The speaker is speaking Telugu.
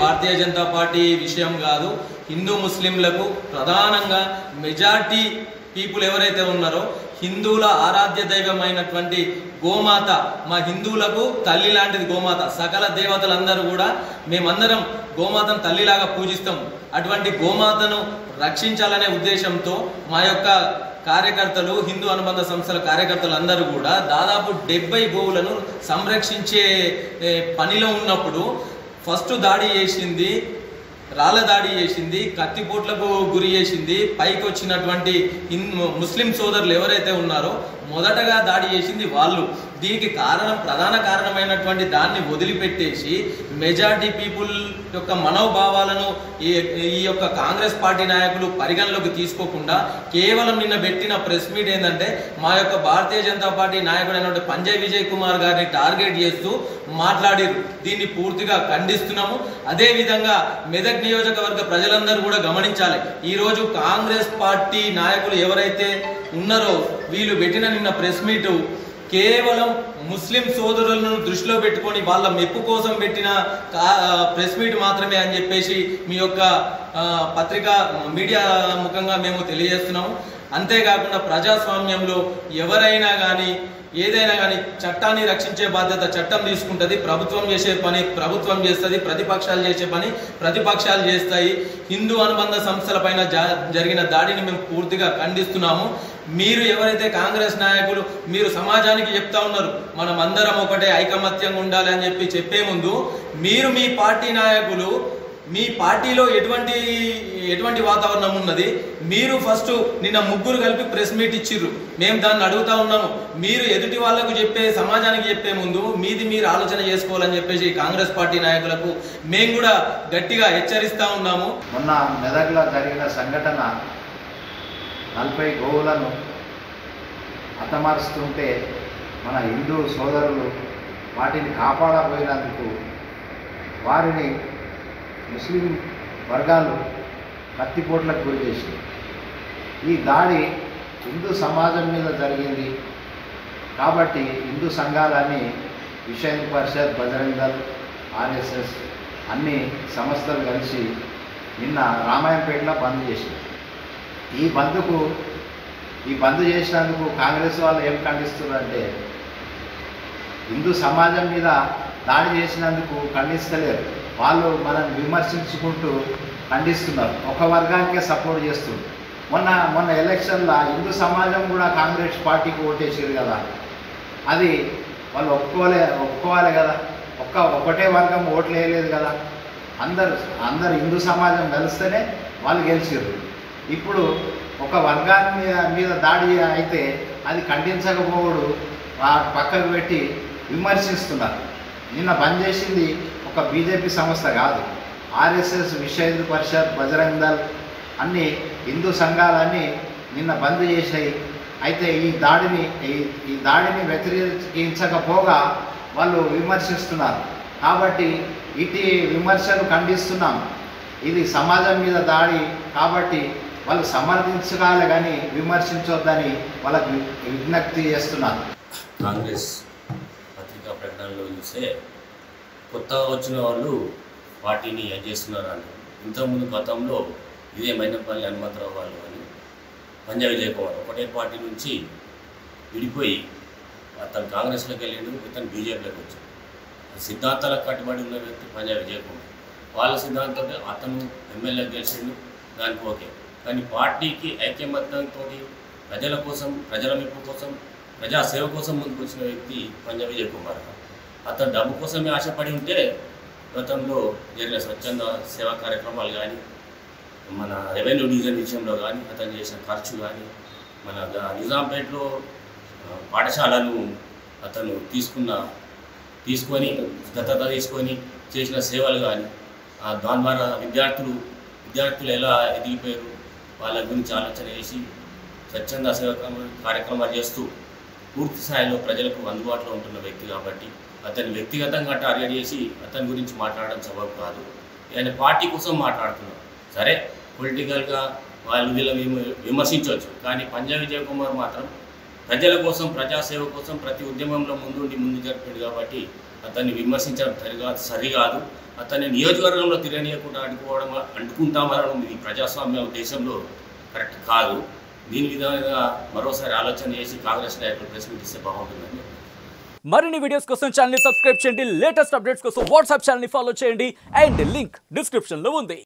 భారతీయ జనతా పార్టీ విషయం కాదు, హిందూ ముస్లింలకు ప్రధానంగా మెజార్టీ పీపుల్ ఎవరైతే ఉన్నారో హిందువుల ఆరాధ్య దైవమైనటువంటి గోమాత, మా హిందువులకు తల్లి లాంటిది గోమాత. సకల దేవతలందరూ కూడా మేమందరం గోమాతను తల్లిలాగా పూజిస్తాం. అటువంటి గోమాతను రక్షించాలనే ఉద్దేశంతో మా యొక్క కార్యకర్తలు, హిందూ అనుబంధ సంస్థల కార్యకర్తలు అందరూ కూడా దాదాపు 70 గోవులను సంరక్షించే పనిలో ఉన్నప్పుడు ఫస్ట్ దాడి చేసింది, రాళ్ళ దాడి చేసింది, కత్తిపోట్లకు గురి చేసింది పైకి వచ్చినటువంటి ముస్లిం సోదరులు ఎవరైతే ఉన్నారో మొదటగా దాడి చేసింది వాళ్ళు. దీనికి ప్రధాన కారణమైనటువంటి దాన్ని వదిలిపెట్టేసి మెజార్టీ పీపుల్ యొక్క మనోభావాలను ఈ యొక్క కాంగ్రెస్ పార్టీ నాయకులు పరిగణలోకి తీసుకోకుండా కేవలం నిన్న పెట్టిన ప్రెస్ మీట్ ఏంటంటే మా యొక్క భారతీయ జనతా పార్టీ నాయకుడైనటువంటి పంజయ్ విజయ్ కుమార్ గారిని టార్గెట్ చేస్తూ మాట్లాడారు. దీన్ని పూర్తిగా ఖండిస్తున్నాము. అదేవిధంగా మెదక్ నియోజకవర్గ ప్రజలందరూ కూడా గమనించాలి, ఈరోజు కాంగ్రెస్ పార్టీ నాయకులు ఎవరైతే ఉన్నారో వీళ్ళు పెట్టిన నిన్న ప్రెస్ మీటు కేవలం ముస్లిం సోదరులను దృష్టిలో పెట్టుకొని వాళ్ళ మెప్పు కోసం పెట్టిన ప్రెస్ మీట్ మాత్రమే అని చెప్పేసి మీ యొక్క పత్రికా మీడియా ముఖంగా మేము తెలియజేస్తున్నాము. అంతేకాకుండా ప్రజాస్వామ్యంలో ఎవరైనా కానీ ఏదైనా కానీ చట్టాన్ని రక్షించే బాధ్యత చట్టం తీసుకుంటుంది. ప్రభుత్వం చేసే పని ప్రభుత్వం చేస్తుంది, ప్రతిపక్షాలు చేసే పని ప్రతిపక్షాలు చేస్తాయి. హిందూ అనుబంధ సంస్థల పైన జరిగిన దాడిని మేము పూర్తిగా ఖండిస్తున్నాము. మీరు ఎవరైతే కాంగ్రెస్ నాయకులు మీరు సమాజానికి చెప్తా ఉన్నారు మనం అందరం ఒకటే ఐకమత్యంగా ఉండాలి అని చెప్పే ముందు మీరు మీ పార్టీ నాయకులు మీ పార్టీలో ఎటువంటి వాతావరణం ఉన్నది? మీరు ఫస్ట్ నిన్న ముగ్గురు కలిపి ప్రెస్ మీట్ ఇచ్చిర్రు. మేము దాన్ని అడుగుతా ఉన్నాము, మీరు ఎదుటి వాళ్లకు సమాజానికి చెప్పే ముందు మీరు ఆలోచన చేసుకోవాలని చెప్పేసి కాంగ్రెస్ పార్టీ నాయకులకు మేము కూడా గట్టిగా హెచ్చరిస్తా ఉన్నాము. మొన్న మెదక్లో జరిగిన సంఘటన 40 గోవులను హతమారుస్తుంటే మన హిందూ సోదరులు వాటిని కాపాడబోయినందుకు వారిని ముస్లిం వర్గాలు కత్తిపోట్లకు గురి చేసింది. ఈ దాడి హిందూ సమాజం మీద జరిగింది కాబట్టి హిందూ సంఘాలన్నీ విశ్వ హిందూ పరిషత్, బజరంగ్ దళ్, ఆర్ఎస్ఎస్ అన్ని సంస్థలు కలిసి నిన్న రామాయంపేటలో బంద్ చేసింది. ఈ బంద్ చేసినందుకు కాంగ్రెస్ వాళ్ళు ఏం ఖండిస్తున్నారంటే హిందూ సమాజం మీద దాడి చేసినందుకు ఖండిస్తలేరు, వాళ్ళు మనల్ని విమర్శించుకుంటూ ఖండిస్తున్నారు, ఒక వర్గానికే సపోర్ట్ చేస్తున్నారు. మొన్న ఎలక్షన్లో హిందూ సమాజం కూడా కాంగ్రెస్ పార్టీకి ఓటేసారు కదా, అది వాళ్ళు ఒప్పుకోవాలి కదా. ఒకటే వర్గం ఓట్లు వేయలేదు కదా, అందరు హిందూ సమాజం కలిస్తేనే వాళ్ళు గెలిచారు. ఇప్పుడు ఒక వర్గాన్ని మీద దాడి అయితే అది ఖండించకపోవడు పక్కకు పెట్టి విమర్శిస్తున్నారు. నిన్న బంద్ చేసింది ఒక బీజేపీ సంస్థ కాదు, ఆర్ఎస్ఎస్, విశ్వ హిందూ పరిషత్, బజరంగ్ దళ్ అన్ని హిందూ సంఘాలన్నీ నిన్న బంద్ చేశాయి. అయితే ఈ దాడిని వ్యతిరేకించకపోగా వాళ్ళు విమర్శిస్తున్నారు. కాబట్టి ఇటు విమర్శలు ఖండిస్తున్నాం. ఇది సమాజం మీద దాడి కాబట్టి వాళ్ళు సమర్థించగాలి కానీ విమర్శించొద్దని వాళ్ళకు విజ్ఞప్తి చేస్తున్నారు. కాంగ్రెస్ పత్రికా ప్రకటనలో చూస్తే కొత్తగా వచ్చిన వాళ్ళు పార్టీని చేస్తున్నారు అంటారు. ఇంతకుముందు గతంలో ఇదే మైనపల్లి హనుమంతరావు వాళ్ళు అని పంజాబ్ విజయ్ కుమార్ ఒకటే పార్టీ నుంచి విడిపోయి అతను కాంగ్రెస్లోకి వెళ్ళాడు, ఇతను బీజేపీలోకి వచ్చాడు. సిద్ధాంతాలకు కట్టుబడి ఉన్న వ్యక్తి పంజాబ్ విజయ్ కుమార్. వాళ్ళ సిద్ధాంతంతో అతను ఎమ్మెల్యే గెలిచిండు, దానికి ఓకే. కానీ పార్టీకి ఐక్యమత్యంతో ప్రజల కోసం, ప్రజల మెప్పు కోసం, ప్రజాసేవ కోసం ముందుకు వచ్చిన వ్యక్తి పంజాబ్ విజయ్ కుమార్. అతను డబ్బు కోసమే ఆశపడి ఉంటే గతంలో జరిగిన స్వచ్ఛంద సేవా కార్యక్రమాలు కానీ, మన రెవెన్యూ డివిజన్ విషయంలో కానీ అతను చేసిన ఖర్చు కానీ, మన నిజాంపేటలో పాఠశాలను అతను తీసుకొని దత్తత తీసుకొని చేసిన సేవలు కానీ, దాని ద్వారా విద్యార్థులు ఎలా ఎదిగిపోయారు వాళ్ళ గురించి ఆలోచన చేసి స్వచ్ఛంద సేవా కార్యక్రమాలు చేస్తూ పూర్తి స్థాయిలో ప్రజలకు అందుబాటులో ఉంటున్న వ్యక్తి కాబట్టి అతన్ని వ్యక్తిగతంగా టార్గెట్ చేసి అతని గురించి మాట్లాడడం సబబు కాదు. ఆయన పార్టీ కోసం మాట్లాడుతున్నారు. సరే, పొలిటికల్గా వాళ్ళు వీళ్ళని విమర్శించవచ్చు, కానీ పంజాబ్ విజయ్ కుమార్ మాత్రం ప్రజల కోసం ప్రజాసేవ కోసం ప్రతి ఉద్యమంలో ముందు జరిపాడు కాబట్టి అతన్ని విమర్శించడం సరికాదు. అతన్ని నియోజకవర్గంలో తిరగనీయకుండా అడ్డుకుంటామనడం ఇది ప్రజాస్వామ్య దేశంలో కరెక్ట్ కాదు. దీని విధంగా మరోసారి ఆలోచన చేసి కాంగ్రెస్ నాయకులు ప్రెస్ మీట్ ఇస్తే బాగుంటుందని. మరిన్ని వీడియోస్ కోసం ఛానల్ ని సబ్స్క్రైబ్ చేయండి, లేటెస్ట్ అప్డేట్స్ కోసం వాట్సాప్ ఛానల్ ని ఫాలో చేయండి అండ్ లింక్ డిస్క్రిప్షన్ లో ఉంది.